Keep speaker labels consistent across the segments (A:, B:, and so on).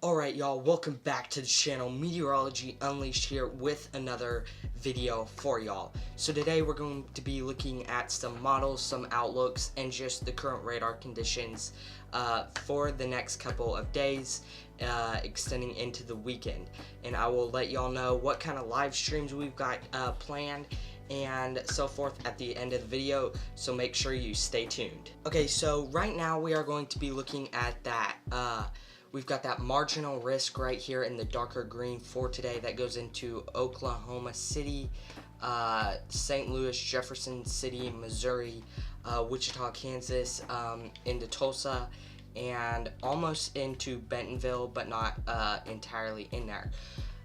A: Alright y'all, welcome back to the channel. Meteorology Unleashed here with another video for y'all. So today we're going to be looking at some models, some outlooks, and just the current radar conditions for the next couple of days, extending into the weekend. And I will let y'all know what kind of live streams we've got planned and so forth at the end of the video, so make sure you stay tuned. Okay, so right now we are going to be looking at that we've got that marginal risk right here in the darker green for today that goes into Oklahoma City, St. Louis, Jefferson City, Missouri, Wichita, Kansas, into Tulsa, and almost into Bentonville, but not entirely in there.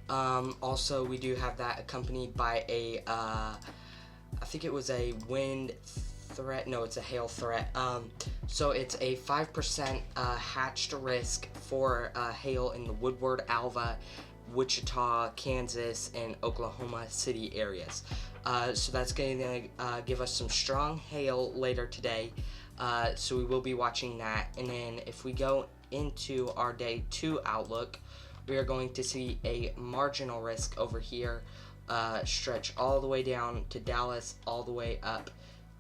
A: Also, we do have that accompanied by a, I think it was a wind threat. No, it's a hail threat. So it's a 5% hatched risk for hail in the Woodward, Alva, Wichita, Kansas, and Oklahoma City areas. So that's going to give us some strong hail later today. So we will be watching that. And then if we go into our day 2 outlook, we are going to see a marginal risk over here stretch all the way down to Dallas, all the way up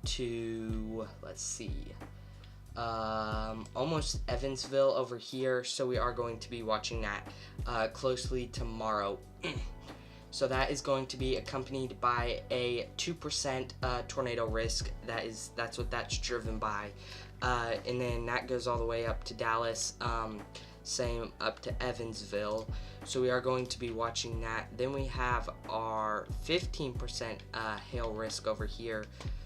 A: to, let's see, almost Evansville over here. So we are going to be watching that closely tomorrow. So that is going to be accompanied by a 2% tornado risk. That's what that's driven by, and then that goes all the way up to Dallas, same up to Evansville. So we are going to be watching that. Then we have our 15% hail risk over here.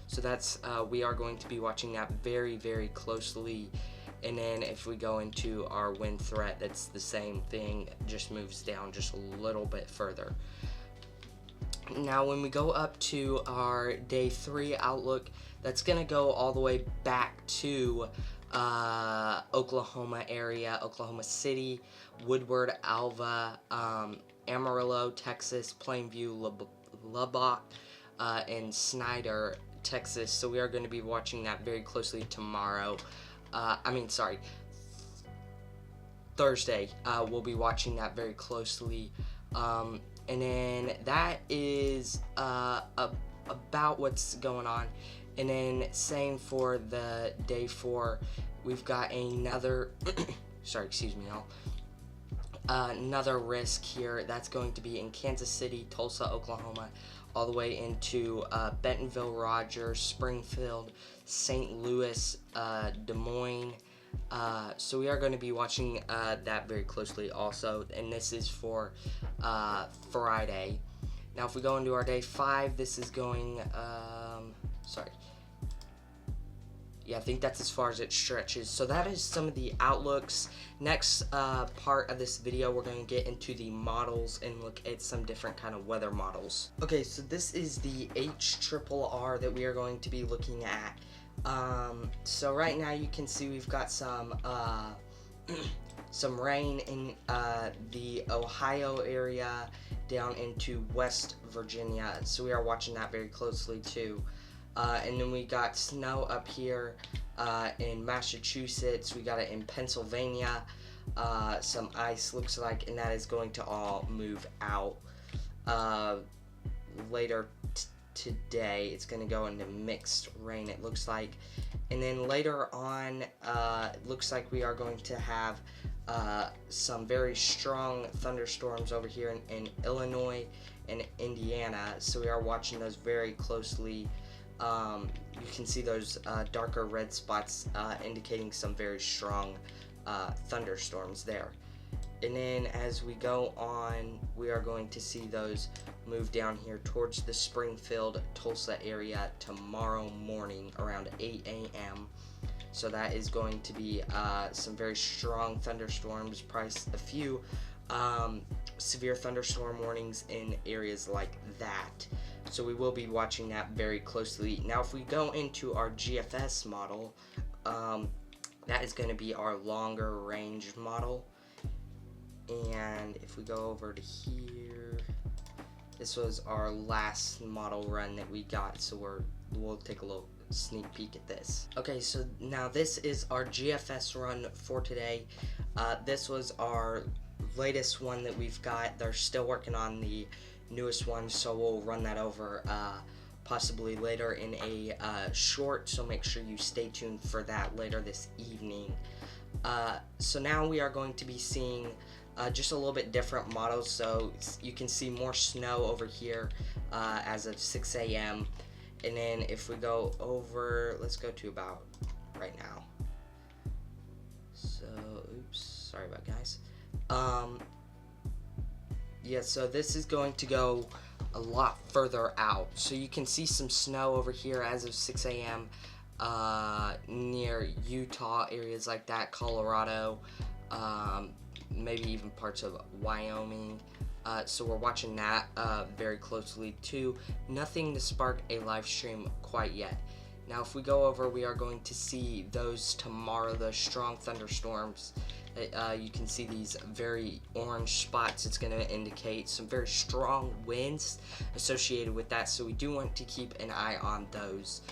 A: So that's we are going to be watching that very, very closely. And then if we go into our wind threat, that's the same thing, just moves down just a little bit further. Now when we go up to our day 3 outlook, that's gonna go all the way back to Oklahoma area, Oklahoma City, Woodward, Alva, Amarillo, Texas, Plainview, Lubbock, and Snyder, Texas. So we are going to be watching that very closely tomorrow. Thursday. We'll be watching that very closely. And then that is about what's going on. And then same for the day 4, we've got another, sorry, excuse me, y'all. Another risk here that's going to be in Kansas City, Tulsa, Oklahoma, all the way into Bentonville, Rogers, Springfield, St. Louis, Des Moines. So we are going to be watching that very closely also, and this is for Friday. Now if we go into our day 5, this is going, I think that's as far as it stretches. So that is some of the outlooks. Next part of this video, we're going to get into the models and look at some different kind of weather models. Okay, so this is the HRRR that we are going to be looking at. So right now you can see we've got some some rain in the Ohio area down into West Virginia. So we are watching that very closely too. And then we got snow up here in Massachusetts. We got it in Pennsylvania. Some ice looks like, and that is going to all move out later today. It's going to go into mixed rain, it looks like. And then later on, it looks like we are going to have some very strong thunderstorms over here in Illinois and Indiana. So we are watching those very closely. You can see those darker red spots indicating some very strong thunderstorms there. And then as we go on, we are going to see those move down here towards the Springfield, Tulsa area tomorrow morning around 8 a.m. So that is going to be some very strong thunderstorms, probably a few severe thunderstorm warnings in areas like that. So we will be watching that very closely. Now if we go into our GFS model, that is going to be our longer range model. And if we go over to here, this was our last model run that we got, so we'll take a little sneak peek at this. Okay, so now this is our GFS run for today. This was our latest one that we've got. They're still working on the newest one, so we'll run that over possibly later in a short, so make sure you stay tuned for that later this evening. So now we are going to be seeing just a little bit different models. So you can see more snow over here as of 6 a.m. And then if we go over, let's go to about right now. So, oops, sorry about guys. Yeah, so this is going to go a lot further out. So you can see some snow over here as of 6 a.m. Near Utah, areas like that, Colorado, maybe even parts of Wyoming. So we're watching that very closely too. Nothing to spark a live stream quite yet. Now if we go over, we are going to see those tomorrow, those strong thunderstorms. You can see these very orange spots. It's going to indicate some very strong winds associated with that, so we do want to keep an eye on those.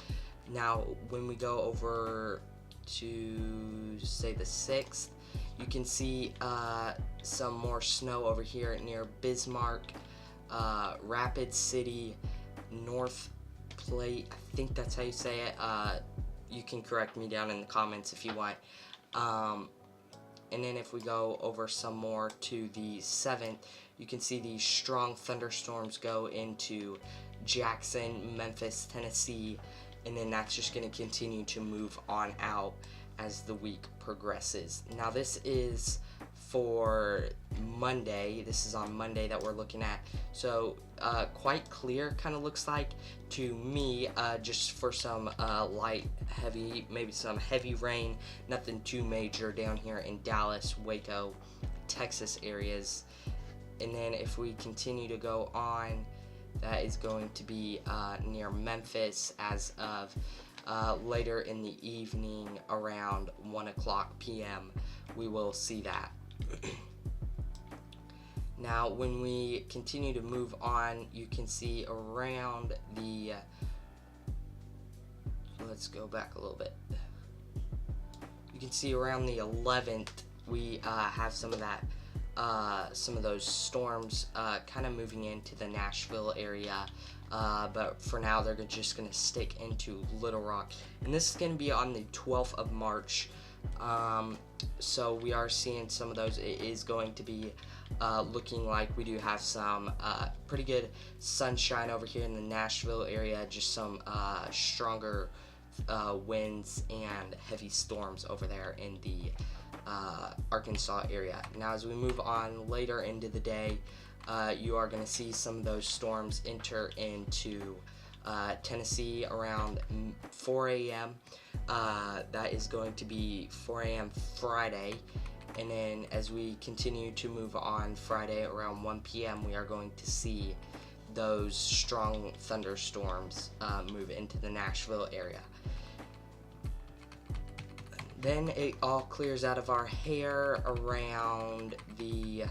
A: Now when we go over to say the 6th, you can see some more snow over here near Bismarck, Rapid City, North Plate, I think that's how you say it. You can correct me down in the comments if you want. And then if we go over some more to the 7th, you can see these strong thunderstorms go into Jackson, Memphis, Tennessee, and then that's just going to continue to move on out as the week progresses. Now this is for Monday. This is on Monday that we're looking at. So quite clear kind of looks like to me, just for some light, heavy, maybe some heavy rain. Nothing too major down here in Dallas, Waco, Texas areas. And then if we continue to go on, that is going to be near Memphis as of later in the evening around 1 o'clock p.m. we will see that. Now when we continue to move on, you can see around the let's go back a little bit. You can see around the 11th we have some of that some of those storms kind of moving into the Nashville area, but for now they're just going to stick into Little Rock, and this is going to be on the 12th of March. So we are seeing some of those. It is going to be looking like we do have some pretty good sunshine over here in the Nashville area, just some stronger winds and heavy storms over there in the Arkansas area. Now as we move on later into the day, you are going to see some of those storms enter into Tennessee around 4 a.m. That is going to be 4 a.m. Friday, and then as we continue to move on Friday around 1 p.m. we are going to see those strong thunderstorms move into the Nashville area. Then it all clears out of our hair around the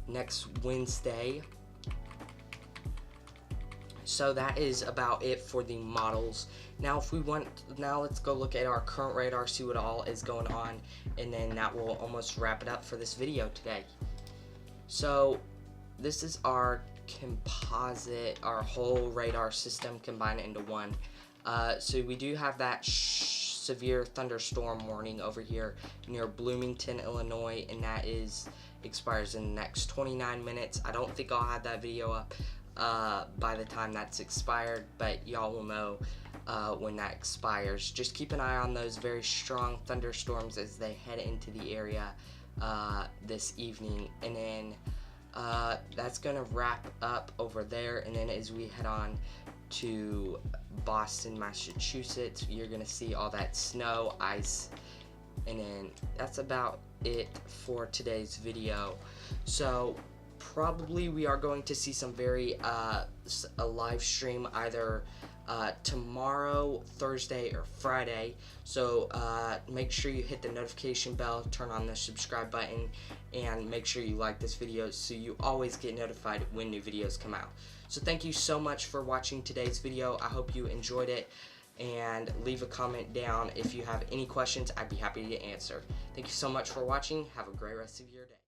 A: next Wednesday. So that is about it for the models. Now if we want, now let's go look at our current radar, see what all is going on, and then that will almost wrap it up for this video today. So this is our composite, our whole radar system combined into one. So we do have that severe thunderstorm warning over here near Bloomington, Illinois, and that expires in the next 29 minutes. I don't think I'll have that video up by the time that's expired, but y'all will know when that expires. Just keep an eye on those very strong thunderstorms as they head into the area this evening, and then that's gonna wrap up over there. And then as we head on to Boston, Massachusetts, you're gonna see all that snow, ice, and then that's about it for today's video. So probably we are going to see some very a live stream either tomorrow, Thursday, or Friday. So make sure you hit the notification bell, turn on the subscribe button, and make sure you like this video so you always get notified when new videos come out. So thank you so much for watching today's video. I hope you enjoyed it, and leave a comment down if you have any questions. I'd be happy to answer. Thank you so much for watching. Have a great rest of your day.